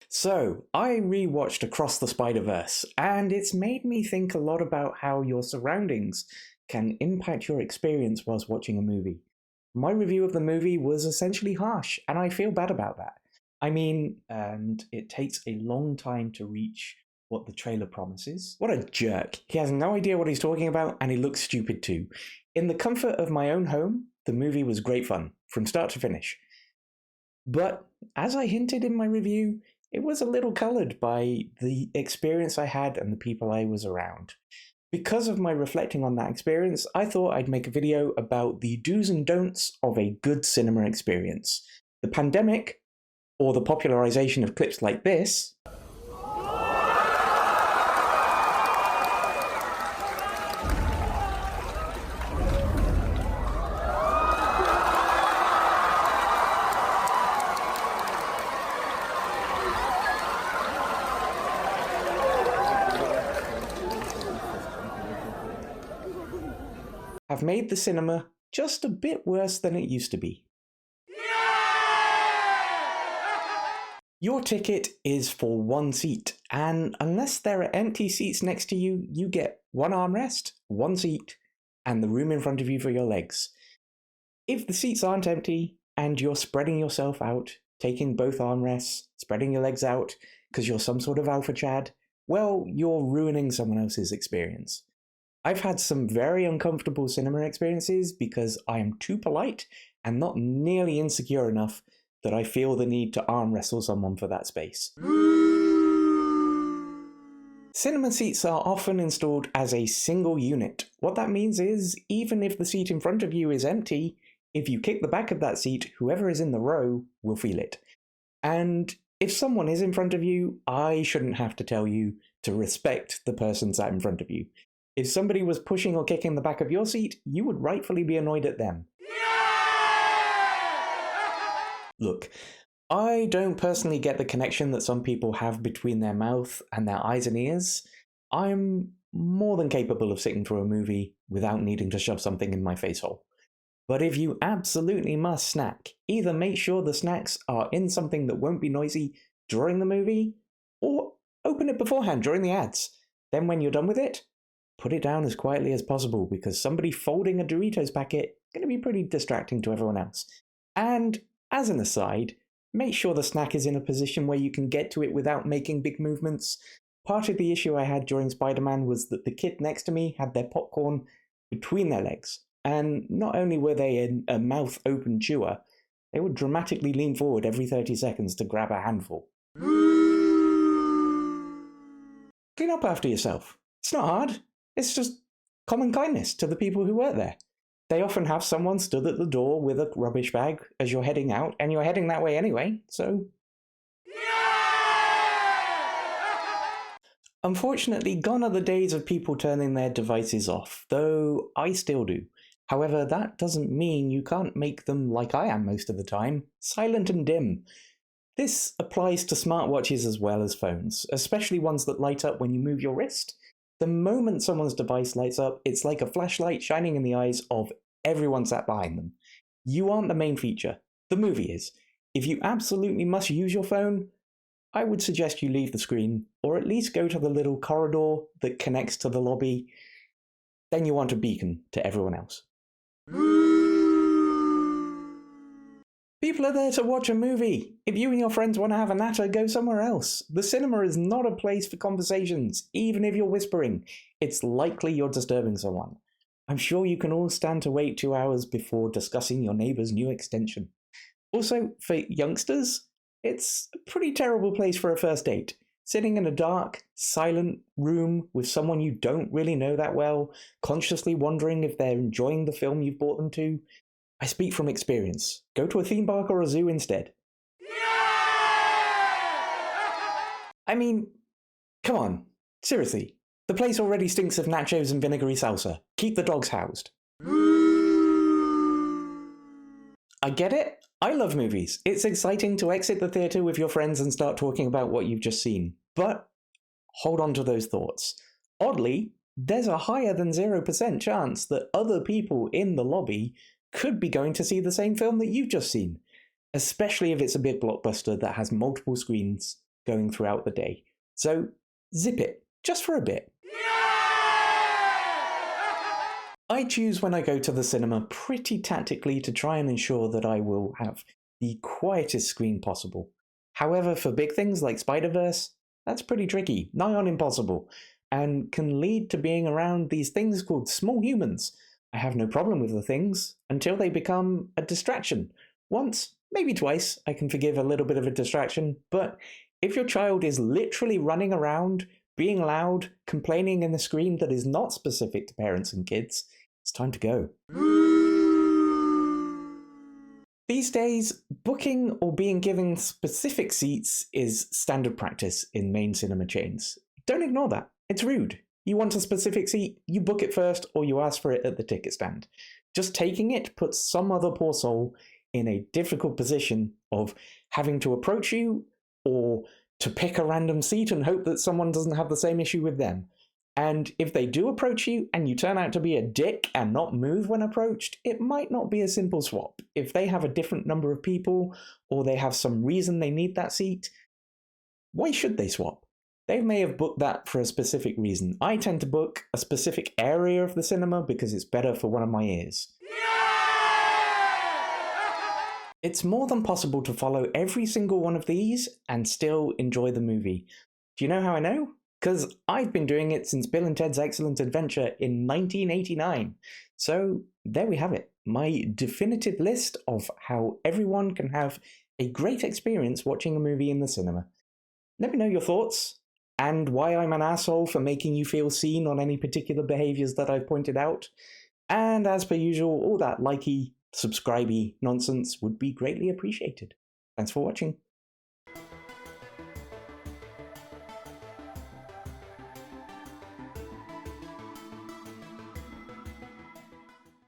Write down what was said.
So, I rewatched Across the Spider-Verse, and it's made me think a lot about how your surroundings can impact your experience whilst watching a movie. My review of the movie was essentially harsh, and I feel bad about that. And it takes a long time to reach what the trailer promises. What a jerk. He has no idea what he's talking about, and he looks stupid too. In the comfort of my own home, the movie was great fun, from start to finish. But as I hinted in my review, it was a little coloured by the experience I had and the people I was around. Because of my reflecting on that experience, I thought I'd make a video about the do's and don'ts of a good cinema experience. The pandemic, or the popularisation of clips like this, have made the cinema just a bit worse than it used to be. Your ticket is for one seat, and unless there are empty seats next to you, you get one armrest, one seat, and the room in front of you for your legs. If the seats aren't empty, and you're spreading yourself out, taking both armrests, spreading your legs out, because you're some sort of alpha chad, well, you're ruining someone else's experience. I've had some very uncomfortable cinema experiences because I am too polite and not nearly insecure enough that I feel the need to arm wrestle someone for that space. Cinema seats are often installed as a single unit. What that means is, even if the seat in front of you is empty, if you kick the back of that seat, whoever is in the row will feel it. And if someone is in front of you, I shouldn't have to tell you to respect the person sat in front of you. If somebody was pushing or kicking the back of your seat, you would rightfully be annoyed at them. Look, I don't personally get the connection that some people have between their mouth and their eyes and ears. I'm more than capable of sitting through a movie without needing to shove something in my face hole. But if you absolutely must snack, either make sure the snacks are in something that won't be noisy during the movie, or open it beforehand during the ads. Then when you're done with it, put it down as quietly as possible, because somebody folding a Doritos packet is going to be pretty distracting to everyone else. And as an aside, make sure the snack is in a position where you can get to it without making big movements. Part of the issue I had during Spider-Man was that the kid next to me had their popcorn between their legs. And not only were they a mouth-open chewer, they would dramatically lean forward every 30 seconds to grab a handful. Clean up after yourself. It's not hard. It's just common kindness to the people who work there. They often have someone stood at the door with a rubbish bag as you're heading out, and you're heading that way anyway, so... Unfortunately, gone are the days of people turning their devices off, though I still do. However, that doesn't mean you can't make them, like I am most of the time, silent and dim. This applies to smartwatches as well as phones, especially ones that light up when you move your wrist. The moment someone's device lights up, it's like a flashlight shining in the eyes of everyone sat behind them. You aren't the main feature. The movie is. If you absolutely must use your phone, I would suggest you leave the screen, or at least go to the little corridor that connects to the lobby. Then you want a beacon to everyone else. People are there to watch a movie. If you and your friends want to have a natter, go somewhere else. The cinema is not a place for conversations, even if you're whispering. It's likely you're disturbing someone. I'm sure you can all stand to wait 2 hours before discussing your neighbour's new extension. Also, for youngsters, it's a pretty terrible place for a first date. Sitting in a dark, silent room with someone you don't really know that well, consciously wondering if they're enjoying the film you've brought them to. I speak from experience. Go to a theme park or a zoo instead. I mean, come on. Seriously. The place already stinks of nachos and vinegary salsa. Keep the dogs housed. I get it. I love movies. It's exciting to exit the theatre with your friends and start talking about what you've just seen. But hold on to those thoughts. Oddly, there's a higher than 0% chance that other people in the lobby could be going to see the same film that you've just seen, especially if it's a big blockbuster that has multiple screens going throughout the day. So zip it, just for a bit. I choose when I go to the cinema pretty tactically to try and ensure that I will have the quietest screen possible. However, for big things like Spider-Verse, that's pretty tricky, nigh on impossible, and can lead to being around these things called small humans. I have no problem with the things until they become a distraction. Once, maybe twice, I can forgive a little bit of a distraction, but if your child is literally running around, being loud, complaining in a screen that is not specific to parents and kids, it's time to go. These days, booking or being given specific seats is standard practice in main cinema chains. Don't ignore that. It's rude. You want a specific seat, you book it first or you ask for it at the ticket stand. Just taking it puts some other poor soul in a difficult position of having to approach you or to pick a random seat and hope that someone doesn't have the same issue with them. And if they do approach you and you turn out to be a dick and not move when approached, it might not be a simple swap. If they have a different number of people or they have some reason they need that seat, why should they swap? They may have booked that for a specific reason. I tend to book a specific area of the cinema because it's better for one of my ears. It's more than possible to follow every single one of these and still enjoy the movie. Do you know how I know? Because I've been doing it since Bill and Ted's Excellent Adventure in 1989. So there we have it, my definitive list of how everyone can have a great experience watching a movie in the cinema. Let me know your thoughts and why I'm an asshole for making you feel seen on any particular behaviours that I've pointed out. And as per usual, all that likey, subscribey nonsense would be greatly appreciated. Thanks for watching.